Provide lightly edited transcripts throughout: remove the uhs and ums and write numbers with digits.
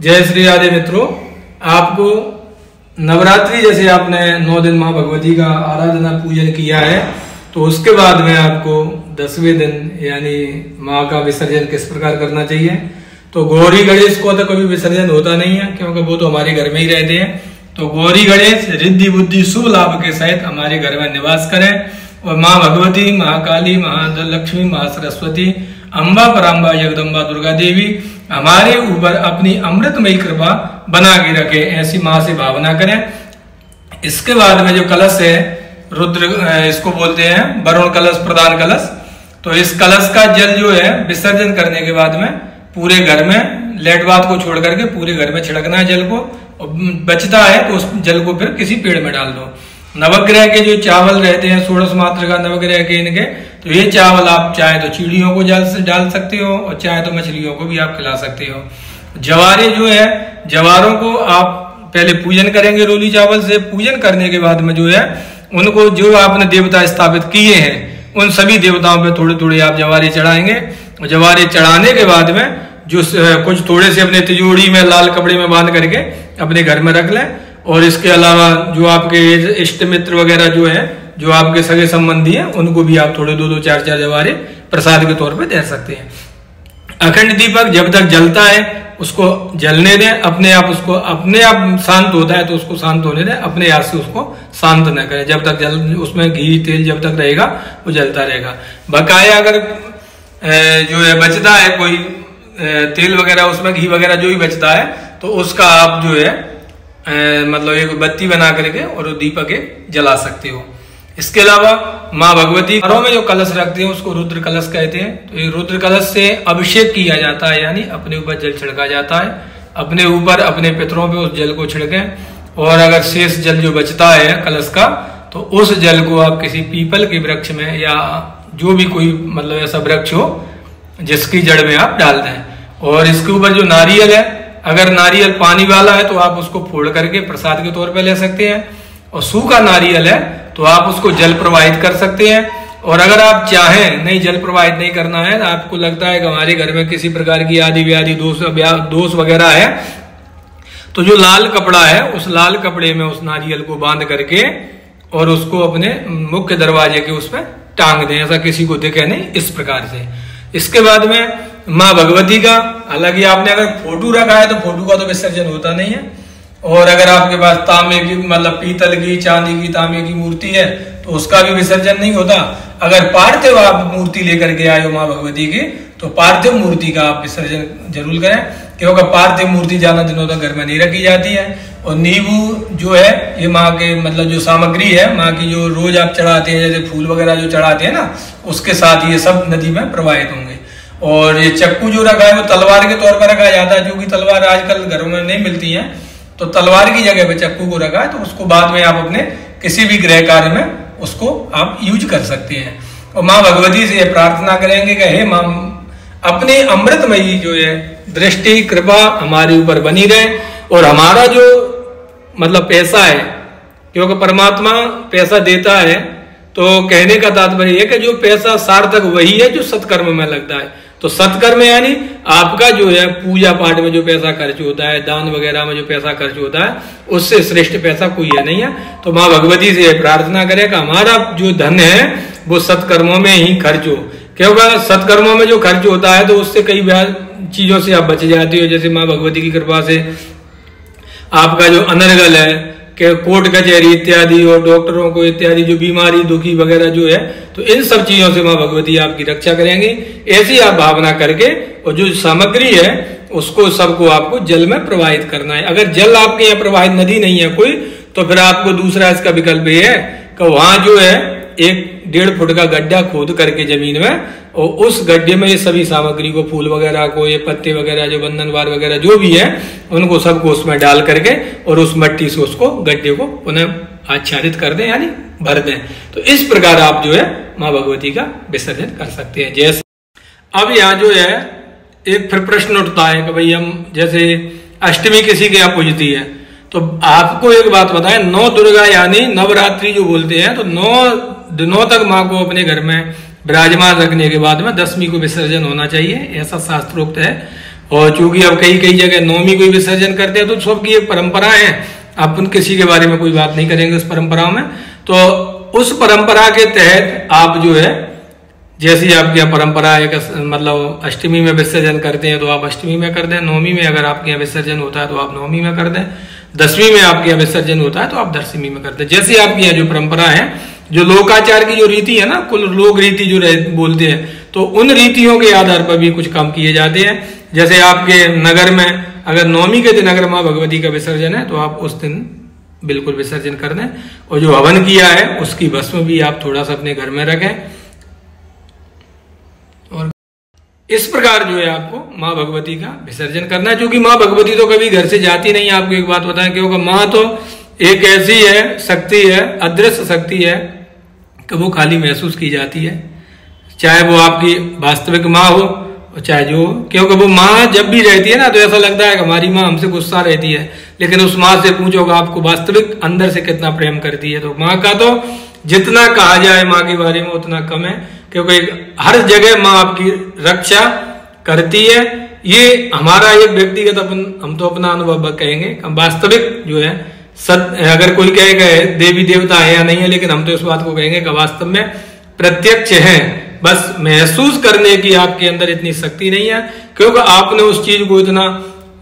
जय श्री राधे मित्रों, आपको नवरात्रि जैसे आपने 9 दिन माँ भगवती का आराधना पूजन किया है, तो उसके बाद में आपको 10वें दिन यानी माँ का विसर्जन किस प्रकार करना चाहिए। तो गौरी गणेश को तो कभी विसर्जन होता नहीं है, क्योंकि वो तो हमारे घर में ही रहते हैं। तो गौरी गणेश रिद्धि बुद्धि शुभ लाभ के सहित हमारे घर में निवास करें और माँ भगवती, महाकाली, महालक्ष्मी, महासरस्वती, अम्बा पराम्बा, जगदम्बा, दुर्गा देवी हमारे ऊपर अपनी अमृतमयी कृपा बना के रखे, ऐसी माँ से भावना करें। इसके बाद में जो कलश है, रुद्र इसको बोलते हैं वरुण कलश, प्रधान कलश। तो इस कलश का जल जो है विसर्जन करने के बाद में पूरे घर में लेट बात को छोड़ करके पूरे घर में छिड़कना है जल को, और बचता है तो उस जल को फिर किसी पेड़ में डाल दो। नवग्रह के जो चावल रहते हैं, 16 मात्र का नवग्रह के इनके, तो ये चावल आप चाहे तो चिड़ियों को जल से डाल सकते हो और चाहे तो मछलियों को भी आप खिला सकते हो। जवारे जो है, जवारों को आप पहले पूजन करेंगे रोली चावल से। पूजन करने के बाद में जो है उनको जो आपने देवता स्थापित किए हैं उन सभी देवताओं पे थोड़े थोड़े आप जवारे चढ़ाएंगे। जवारे चढ़ाने के बाद में जो कुछ थोड़े से अपने तिजोरी में लाल कपड़े में बांध करके अपने घर में रख लें। और इसके अलावा जो आपके इष्ट मित्र वगैरह जो है, जो आपके सगे संबंधी हैं, उनको भी आप थोड़े 2-2, 4-4 जवारे प्रसाद के तौर पे दे सकते हैं। अखंड दीपक जब तक जलता है उसको जलने दें, अपने आप शांत होता है तो उसको शांत होने दें, अपने आप से उसको शांत न करें। जब तक उसमें घी तेल जब तक रहेगा वो जलता रहेगा। बकाया अगर जो है बचता है कोई तेल वगैरह, उसमें घी वगैरह जो भी बचता है, तो उसका आप जो है मतलब एक बत्ती बना करके और दीपक जला सकते हो। इसके अलावा माँ भगवती घरों में जो कलश रखते हैं उसको रुद्र कलश कहते हैं। तो ये रुद्र कलश से अभिषेक किया जाता है, यानी अपने ऊपर जल छिड़का जाता है। अपने ऊपर अपने पितरों पे उस जल को छिड़कें। और अगर शेष जल जो बचता है कलश का, तो उस जल को आप किसी पीपल के वृक्ष में या जो भी कोई मतलब ऐसा वृक्ष हो जिसकी जड़ में आप डाल दें। और इसके ऊपर जो नारियल है, अगर नारियल पानी वाला है तो आप उसको फोड़ करके प्रसाद के तौर पे ले सकते हैं, और सूखा नारियल है तो आप उसको जल प्रवाहित कर सकते हैं। और अगर आप चाहें नहीं जल प्रवाहित नहीं करना है, आपको लगता है कि हमारे घर में किसी प्रकार की आदि व्याधि दोष वगैरह है, तो जो लाल कपड़ा है उस लाल कपड़े में उस नारियल को बांध करके और उसको अपने मुख्य दरवाजे के उस पर टांग दें, ऐसा किसी को दिखे नहीं, इस प्रकार से। इसके बाद में माँ भगवती का, हालांकि आपने अगर फोटो रखा है तो फोटो का तो विसर्जन होता नहीं है। और अगर आपके पास तांबे की मतलब पीतल की, चांदी की, तांबे की मूर्ति है तो उसका भी विसर्जन नहीं होता। अगर पार्थिव आप मूर्ति लेकर के आए हो माँ भगवती की, तो पार्थिव मूर्ति का आप विसर्जन जरूर करें, क्योंकि पार्थिव मूर्ति ज्यादा दिनों तक घर में नहीं रखी जाती है। और नींबू जो है ये माँ के मतलब जो सामग्री है माँ की, जो रोज आप चढ़ाते हैं, जैसे फूल वगैरह जो चढ़ाते हैं ना, उसके साथ ये सब नदी में प्रवाहित होंगे। और ये चक्कू जो रखा है वो तलवार के तौर पर रखा जाता है, क्योंकि तलवार आजकल घरों में नहीं मिलती है, तो तलवार की जगह पे चक्कू को रखा है, तो उसको बाद में आप अपने किसी भी गृह कार्य में उसको आप यूज कर सकते हैं। और माँ भगवती से प्रार्थना करेंगे कि हे माँ, अपनी अमृतमयी जो है दृष्टि कृपा हमारे ऊपर बनी रहे, और हमारा जो मतलब पैसा है, क्योंकि परमात्मा पैसा देता है, तो कहने का तात्पर्य है कि जो पैसा सार्थक वही है जो सत्कर्म में लगता है। तो सत्कर्म यानी आपका जो है पूजा पाठ में जो पैसा खर्च होता है, दान वगैरह में जो पैसा खर्च होता है, उससे श्रेष्ठ पैसा कोई है नहीं है। तो माँ भगवती से प्रार्थना करें कि हमारा जो धन है वो सत्कर्मों में ही खर्च हो, क्योंकि सत्कर्मों में जो खर्च होता है तो उससे कई चीजों से आप बच जाते हो। जैसे माँ भगवती की कृपा से आपका जो अनर्गल है कि कोर्ट कचहरी इत्यादि और डॉक्टरों को इत्यादि जो बीमारी दुखी वगैरह जो है, तो इन सब चीजों से माँ भगवती आपकी रक्षा करेंगी। ऐसी आप भावना करके और जो सामग्री है उसको सबको आपको जल में प्रवाहित करना है। अगर जल आपके यहाँ प्रवाहित नदी नहीं है कोई, तो फिर आपको दूसरा इसका विकल्प ये है कि वहां जो है 1-1.5 फुट का गड्ढा खोद करके जमीन में, और उस गड्ढे में ये सभी सामग्री को, फूल वगैरह को, ये पत्ते वगैरह जो बंधनवार वगैरह जो भी है, उनको सबको उसमें डाल करके और उस मिट्टी से उसको गड्ढे को पुनः आच्छादित कर दें, यानी भर दें। तो इस प्रकार आप जो है माँ भगवती का विसर्जन कर सकते हैं। जैसे अब यहाँ जो है एक फिर प्रश्न उठता है कि भाई हम जैसे अष्टमी किसी के यहाँ पूजती है, तो आपको एक बात बताएं, 9 दुर्गा यानी नवरात्रि जो बोलते हैं, तो 9 दिनों तक माँ को अपने घर में विराजमान रखने के बाद में 10वीं को विसर्जन होना चाहिए, ऐसा शास्त्रोक्त है। और चूंकि अब कई कई जगह नवमी को विसर्जन करते हैं, तो सबकी एक परंपरा है, अपन किसी के बारे में कोई बात नहीं करेंगे उस परंपराओं में। तो उस परंपरा के तहत आप जो है, जैसी आपकी यहाँ परंपरा है, मतलब अष्टमी में विसर्जन करते हैं तो आप अष्टमी में कर दें, नवमी में अगर आपके यहाँ विसर्जन होता है तो आप नवमी में कर दें, दसवीं में आपके यहाँ विसर्जन होता है तो आप दसवीं में कर दें। जैसे आपकी यहाँ जो परंपरा है, जो लोकाचार की जो रीति है ना, कुल लोक रीति जो बोलते हैं, तो उन रीतियों के आधार पर भी कुछ काम किए जाते हैं। जैसे आपके नगर में अगर नवमी के दिन अगर माँ भगवती का विसर्जन है तो आप उस दिन बिल्कुल विसर्जन कर दें, और जो हवन किया है उसकी भस्म भी आप थोड़ा सा अपने घर में रखें। और इस प्रकार जो है आपको माँ भगवती का विसर्जन करना है, क्योंकि माँ भगवती तो कभी घर से जाती नहीं है। आपको एक बात बताएं, क्योंकि माँ तो एक ऐसी है शक्ति है, अदृश्य शक्ति है कि वो खाली महसूस की जाती है, चाहे वो आपकी वास्तविक माँ हो चाहे जो, क्योंकि वो माँ जब भी रहती है ना तो ऐसा लगता है कि हमारी माँ हमसे गुस्सा रहती है, लेकिन उस माँ से पूछोगे आपको वास्तविक अंदर से कितना प्रेम करती है। तो माँ का तो जितना कहा जाए माँ के बारे में उतना कम है, क्योंकि हर जगह माँ आपकी रक्षा करती है। ये हमारा एक व्यक्तिगत हम तो अपना अनुभव कहेंगे, वास्तविक जो है अगर कोई कहेगा देवी देवता है या नहीं है, लेकिन हम तो इस बात को कहेंगे कि वास्तव में प्रत्यक्ष है, बस महसूस करने की आपके अंदर इतनी शक्ति नहीं है, क्योंकि आपने उस चीज को इतना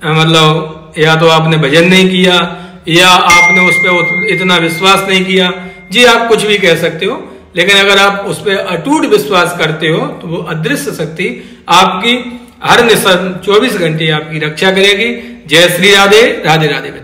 मतलब या तो आपने भजन नहीं किया या आपने उस पर इतना विश्वास नहीं किया। जी आप कुछ भी कह सकते हो, लेकिन अगर आप उस पर अटूट विश्वास करते हो तो वो अदृश्य शक्ति आपकी हर निश्चय 24 घंटे आपकी रक्षा करेगी। जय श्री राधे, राधे राधे।